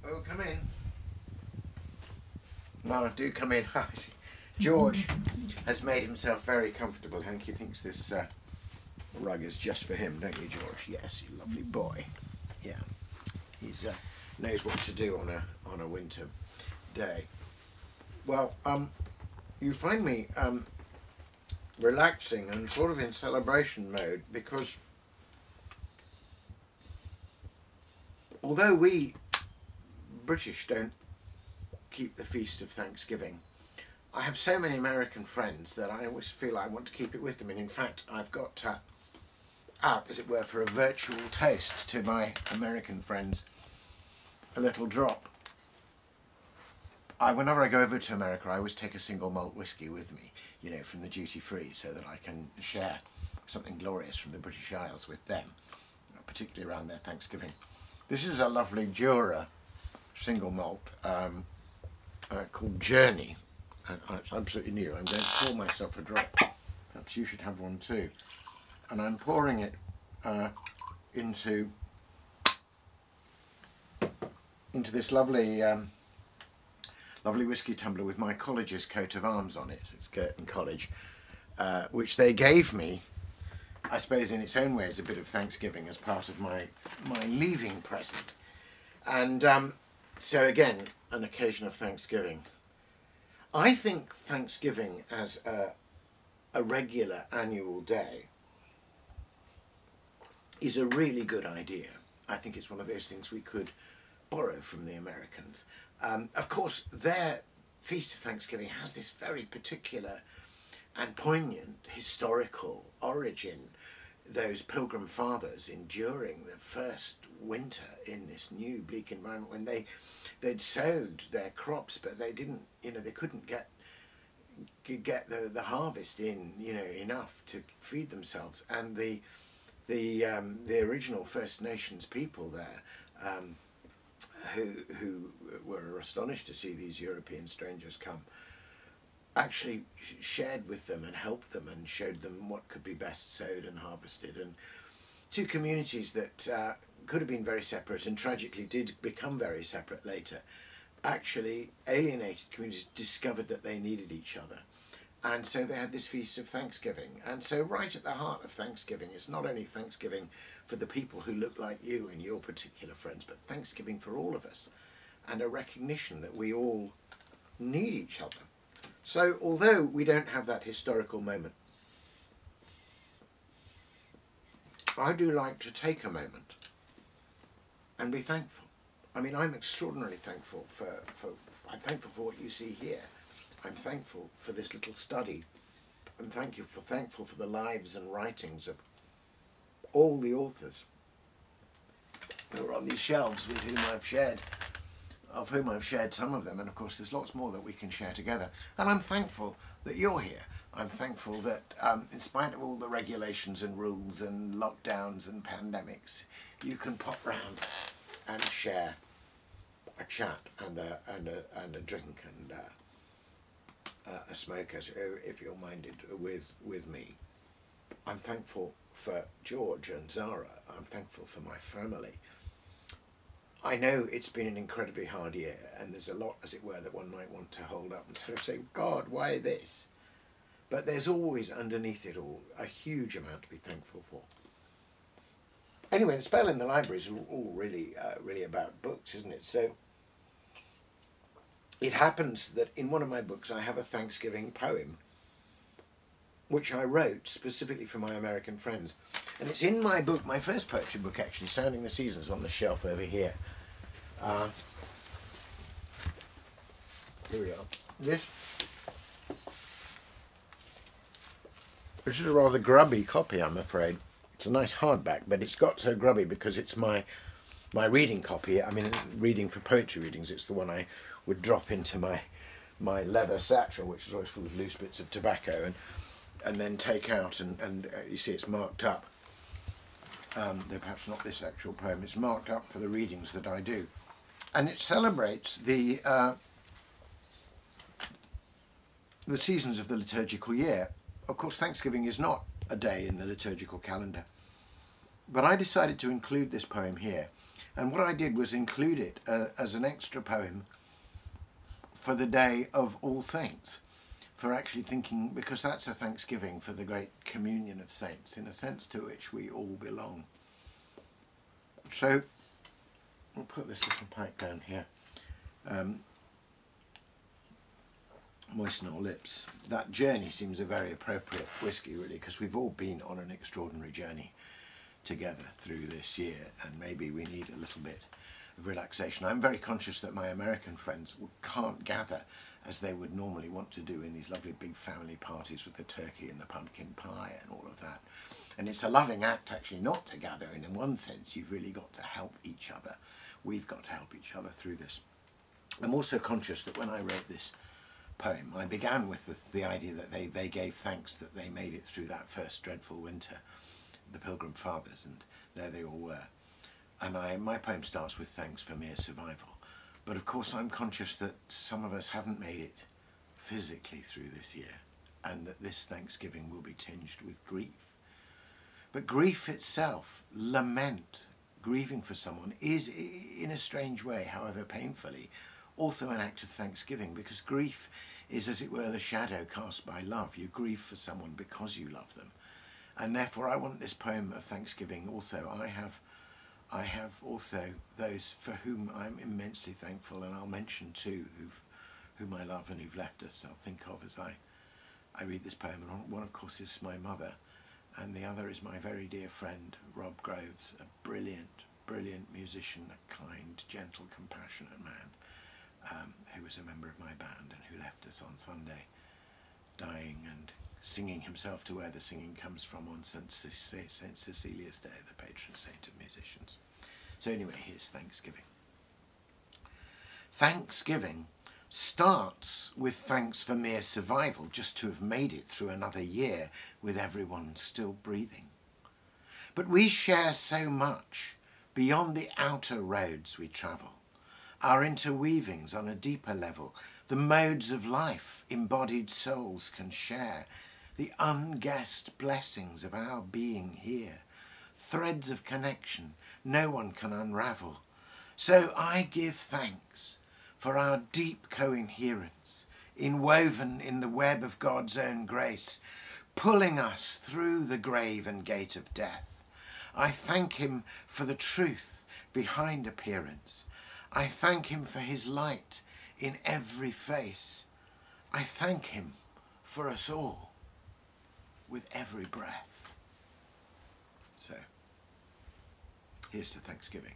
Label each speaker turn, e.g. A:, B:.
A: Oh, come in. No, do come in. George has made himself very comfortable. I think he thinks this rug is just for him, don't you, George? Yes, you lovely boy. Yeah, he's knows what to do on a winter day. Well, you find me relaxing and sort of in celebration mode because although we British don't keep the feast of Thanksgiving, I have so many American friends that I always feel I want to keep it with them, and in fact I've got out, as it were, for a virtual toast to my American friends, a little drop. Whenever I go over to America, I always take a single malt whiskey with me, you know, from the duty free, so that I can share something glorious from the British Isles with them, particularly around their Thanksgiving. This is a lovely Jura single malt called Journey. It's absolutely new. I'm going to pour myself a drop. Perhaps you should have one too. And I'm pouring it into this lovely lovely whiskey tumbler with my college's coat of arms on it. It's Girton College, which they gave me, I suppose, in its own way as a bit of Thanksgiving as part of my leaving present. And so again, an occasion of Thanksgiving. I think Thanksgiving as a regular annual day is a really good idea. I think it's one of those things we could borrow from the Americans. Of course, their Feast of Thanksgiving has this very particular and poignant historical origin. Those Pilgrim Fathers enduring the first winter in this new bleak environment when they'd sowed their crops, but they didn't, you know, they couldn't get the harvest in, you know, enough to feed themselves. And the original First Nations people there, who were astonished to see these European strangers come, actually shared with them and helped them and showed them what could be best sowed and harvested. And two communities that could have been very separate and tragically did become very separate later, actually alienated communities discovered that they needed each other. And so they had this Feast of Thanksgiving. And so right at the heart of Thanksgiving is not only Thanksgiving for the people who look like you and your particular friends, but Thanksgiving for all of us, and a recognition that we all need each other. So although we don't have that historical moment, I do like to take a moment and be thankful. I mean, I'm extraordinarily thankful I'm thankful for what you see here. I'm thankful for this little study. I'm thankful for the lives and writings of all the authors who are on these shelves with whom I've shared, of whom I've shared some of them, and of course there's lots more that we can share together. And I'm thankful that you're here. I'm thankful that in spite of all the regulations and rules and lockdowns and pandemics, you can pop round and share a chat and a drink and a smoke, if you're minded, with me. I'm thankful for George and Zara. I'm thankful for my family. I know it's been an incredibly hard year, and there's a lot, as it were, that one might want to hold up and sort of say, God, why this? But there's always underneath it all a huge amount to be thankful for. Anyway, the spell in the library is all really, really about books, isn't it? So it happens that in one of my books I have a Thanksgiving poem which I wrote specifically for my American friends. And it's in my book, my first poetry book actually, Sounding the Seasons, on the shelf over here. Here we are. This is a rather grubby copy, I'm afraid. It's a nice hardback, but it's got so grubby because it's my reading copy. I mean, reading for poetry readings, it's the one I would drop into my leather satchel, which is always full of loose bits of tobacco, and then take out, and you see it's marked up. Though perhaps not this actual poem, it's marked up for the readings that I do. And it celebrates the seasons of the liturgical year. Of course, Thanksgiving is not a day in the liturgical calendar, but I decided to include this poem here And what I did was include it as an extra poem for the Day of All Saints, for actually thinking, because that's a thanksgiving for the great communion of saints, in a sense to which we all belong. So we'll put this little pipe down here. Moisten our lips. That journey seems a very appropriate whiskey, really, because we've all been on an extraordinary journey together through this year, and maybe we need a little bit of relaxation. I'm very conscious that my American friends can't gather as they would normally want to do in these lovely big family parties with the turkey and the pumpkin pie and all of that. And it's a loving act actually not to gather, and in one sense you've really got to help each other. We've got to help each other through this. I'm also conscious that when I wrote this poem, I began with the idea that they gave thanks that they made it through that first dreadful winter, the Pilgrim Fathers, and there they all were. And my poem starts with thanks for mere survival. But of course I'm conscious that some of us haven't made it physically through this year, and that this Thanksgiving will be tinged with grief. But grief itself, lament, grieving for someone, is in a strange way, however painfully, also an act of thanksgiving, because grief is, as it were, the shadow cast by love. You grieve for someone because you love them. And therefore I want this poem of thanksgiving also. I have also those for whom I'm immensely thankful, and I'll mention two whom I love and who've left us. I'll think of as I read this poem. And one, of course, is my mother, and the other is my very dear friend, Rob Groves, a brilliant, brilliant musician, a kind, gentle, compassionate man, who was a member of my band and who left us on Sunday, dying and singing himself to where the singing comes from on St. Cecilia's Day, the patron saint of musicians. So anyway, here's Thanksgiving. Thanksgiving starts with thanks for mere survival, just to have made it through another year with everyone still breathing. But we share so much beyond the outer roads we travel, our interweavings on a deeper level, the modes of life embodied souls can share, the unguessed blessings of our being here, threads of connection no one can unravel. So I give thanks for our deep coinherence, inwoven in the web of God's own grace, pulling us through the grave and gate of death. I thank him for the truth behind appearance. I thank him for his light in every face. I thank him for us all with every breath. So, here's to Thanksgiving.